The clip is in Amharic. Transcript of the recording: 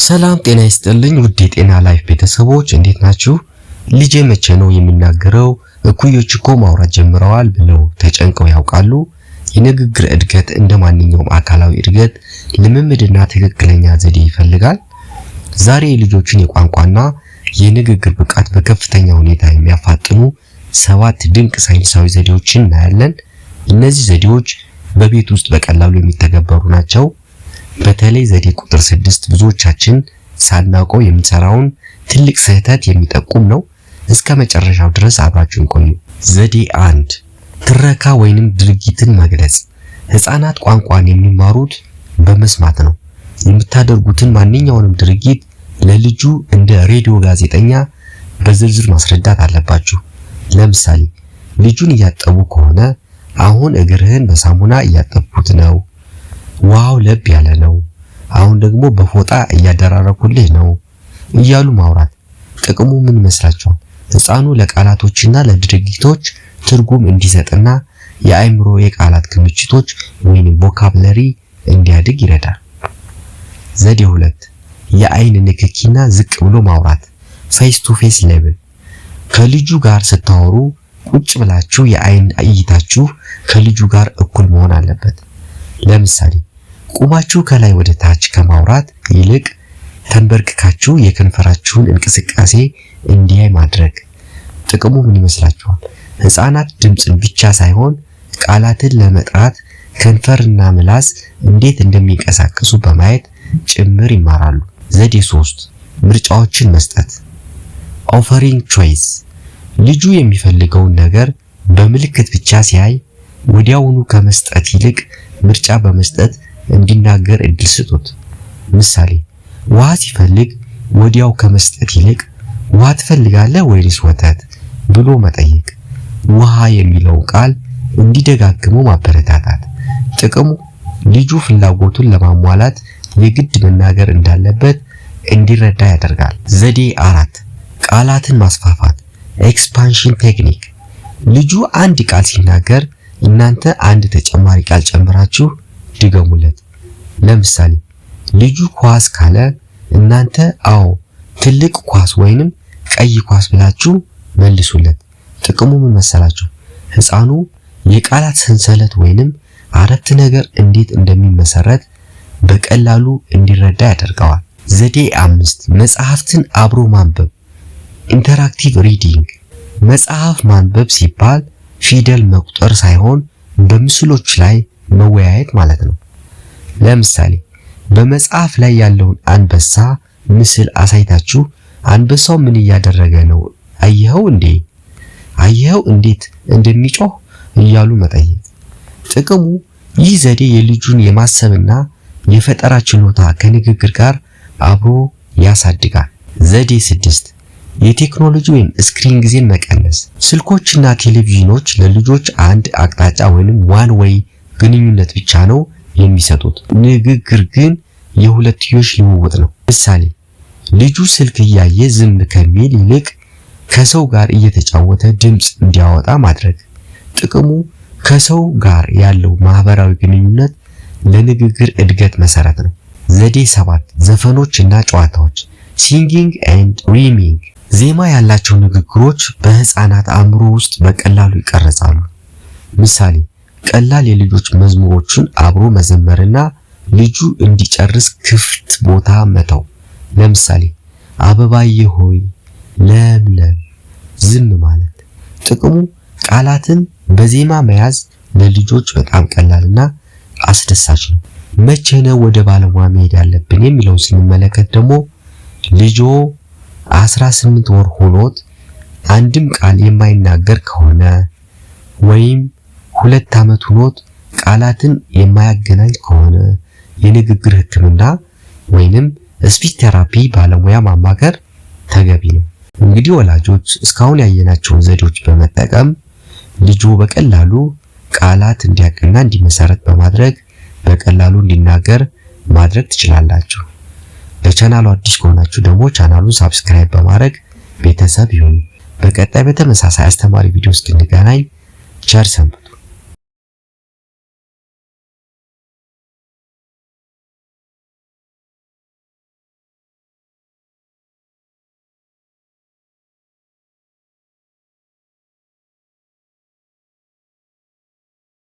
ሰላም ጤና ይስጥልኝ ውድ የጤና ላይፍ ቤተሰቦች እንዴት ናችሁ? ልጄ መቼ ነው የሚናገረው? እኩዮች እኮ ማውራት ጀምረዋል ብለው ተጨንቀው ያውቃሉ? የንግግር እድገት እንደማንኛውም አካላዊ እድገት ልምምድና ትክክለኛ ዘዴ ይፈልጋል። ዛሬ የልጆችን የቋንቋና የንግግር ብቃት በከፍተኛ ሁኔታ የሚያፋጥኑ 7 ድንቅ ሳይንሳዊ ዘዴዎችን እናያለን። እነዚህ ዘዴዎች በቤት ውስጥ በቀላሉ የሚተገበሩ ናቸው። በተለይ ዘዴ ቁጥር 6 ብዙዎቻችን ሳናውቀው የምንሰራውን ትልቅ ስህተት የሚጠቁም ነው። እስከ መጨረሻው ድረስ አብራችሁን ቆዩ። ዘዴ 1 ትረካ ወይንም ድርጊትን መግለጽ። ህፃናት ቋንቋን የሚማሩት በመስማት ነው። የምታደርጉትን ማንኛውንም ድርጊት ለልጁ እንደ ሬዲዮ ጋዜጠኛ በዝርዝር ማስረዳት አለባችሁ። ለምሳሌ ልጁን እያጠቡ ከሆነ አሁን እግርህን በሳሙና እያጠብኩት ነው፣ ዋው ለብ ያለ ነው፣ አሁን ደግሞ በፎጣ እያደራረኩልህ ነው እያሉ ማውራት። ጥቅሙ ምን ይመስላችኋል? ህፃኑ ለቃላቶችና ለድርጊቶች ትርጉም እንዲሰጥና የአእምሮ የቃላት ክምችቶች ወይንም ቮካብለሪ እንዲያድግ ይረዳል። ዘዴ 2 የአይን ንክኪና ዝቅ ብሎ ማውራት ፌስ ቱ ፌስ ሌቭል። ከልጁ ጋር ስታወሩ ቁጭ ብላችሁ የአይን እይታችሁ ከልጁ ጋር እኩል መሆን አለበት። ለምሳሌ ቁማችሁ ከላይ ወደ ታች ከማውራት ይልቅ ተንበርክካችሁ የከንፈራችሁን እንቅስቃሴ እንዲያይ ማድረግ። ጥቅሙ ምን ይመስላችኋል? ህፃናት ድምፅን ብቻ ሳይሆን ቃላትን ለመጥራት ከንፈርና ምላስ እንዴት እንደሚንቀሳቀሱ በማየት ጭምር ይማራሉ። ዘዴ 3 ምርጫዎችን መስጠት ኦፈሪንግ ቾይስ። ልጁ የሚፈልገውን ነገር በምልክት ብቻ ሲያይ ወዲያውኑ ከመስጠት ይልቅ ምርጫ በመስጠት እንዲናገር እድል ስጡት። ምሳሌ ውሃ ሲፈልግ ወዲያው ከመስጠት ይልቅ ውሃ ትፈልጋለህ ወይስ ወተት ብሎ መጠየቅ። ውሃ የሚለው ቃል እንዲደጋግመው ማበረታታት። ጥቅሙ ልጁ ፍላጎቱን ለማሟላት የግድ መናገር እንዳለበት እንዲረዳ ያደርጋል። ዘዴ 4 ቃላትን ማስፋፋት ኤክስፓንሽን ቴክኒክ። ልጁ አንድ ቃል ሲናገር እናንተ አንድ ተጨማሪ ቃል ጨምራችሁ ድገሙለት። ለምሳሌ ልጁ ኳስ ካለ እናንተ አዎ ትልቅ ኳስ ወይንም ቀይ ኳስ ብላችሁ መልሱለት። ጥቅሙ ምን መሰላችሁ? ህፃኑ የቃላት ሰንሰለት ወይንም አረፍተ ነገር እንዴት እንደሚመሰረት በቀላሉ እንዲረዳ ያደርገዋል። ዘዴ 5 መጽሐፍትን አብሮ ማንበብ ኢንተራክቲቭ ሪዲንግ። መጽሐፍ ማንበብ ሲባል ፊደል መቁጠር ሳይሆን በምስሎች ላይ መወያየት ማለት ነው። ለምሳሌ በመጽሐፍ ላይ ያለውን አንበሳ ምስል አሳይታችሁ አንበሳው ምን እያደረገ ነው? አየኸው እንዴ? አየኸው እንዴት እንደሚጮህ እያሉ መጠየቅ። ጥቅሙ ይህ ዘዴ የልጁን የማሰብና የፈጠራ ችሎታ ከንግግር ጋር አብሮ ያሳድጋል። ዘዴ 6 የቴክኖሎጂ ወይም ስክሪን ጊዜን መቀነስ። ስልኮችና ቴሌቪዥኖች ለልጆች አንድ አቅጣጫ ወይንም ዋን ዌይ ግንኙነት ብቻ ነው የሚሰጡት። ንግግር ግን የሁለትዮሽ ልውውጥ ነው። ምሳሌ ልጁ ስልክ እያየ ዝም ከሚል ይልቅ ከሰው ጋር እየተጫወተ ድምፅ እንዲያወጣ ማድረግ። ጥቅሙ ከሰው ጋር ያለው ማህበራዊ ግንኙነት ለንግግር እድገት መሰረት ነው። ዘዴ 7 ዘፈኖች እና ጨዋታዎች ሲንጊንግ ኤንድ ሪሚንግ። ዜማ ያላቸው ንግግሮች በህፃናት አእምሮ ውስጥ በቀላሉ ይቀርጻሉ። ምሳሌ ቀላል የልጆች መዝሙሮችን አብሮ መዘመርና ልጁ እንዲጨርስ ክፍት ቦታ መተው። ለምሳሌ አበባዬ ሆይ ለምለም ዝም ማለት። ጥቅሙ ቃላትን በዜማ መያዝ ለልጆች በጣም ቀላልና አስደሳች ነው። መቼ ነው ወደ ባለሙያ መሄድ ያለብን የሚለውን ስንመለከት ደግሞ ልጆ 18 ወር ሆኖት አንድም ቃል የማይናገር ከሆነ ወይም 2 ዓመት ሆኖት ቃላትን የማያገናኝ ከሆነ የንግግር ህክምና ወይንም ስፒች ቴራፒ ባለሙያ ማማከር ተገቢ ነው። እንግዲህ ወላጆች እስካሁን ያየናቸውን ዘዴዎች በመጠቀም ልጁ በቀላሉ ቃላት እንዲያውቅና እንዲመሰረት በማድረግ በቀላሉ እንዲናገር ማድረግ ትችላላችሁ። ለቻናሉ አዲስ ከሆናችሁ ደግሞ ቻናሉን ሰብስክራይብ በማድረግ ቤተሰብ ይሁኑ። በቀጣይ በተመሳሳይ አስተማሪ ቪዲዮ እስክንገናኝ ቸር ሰንብቱ።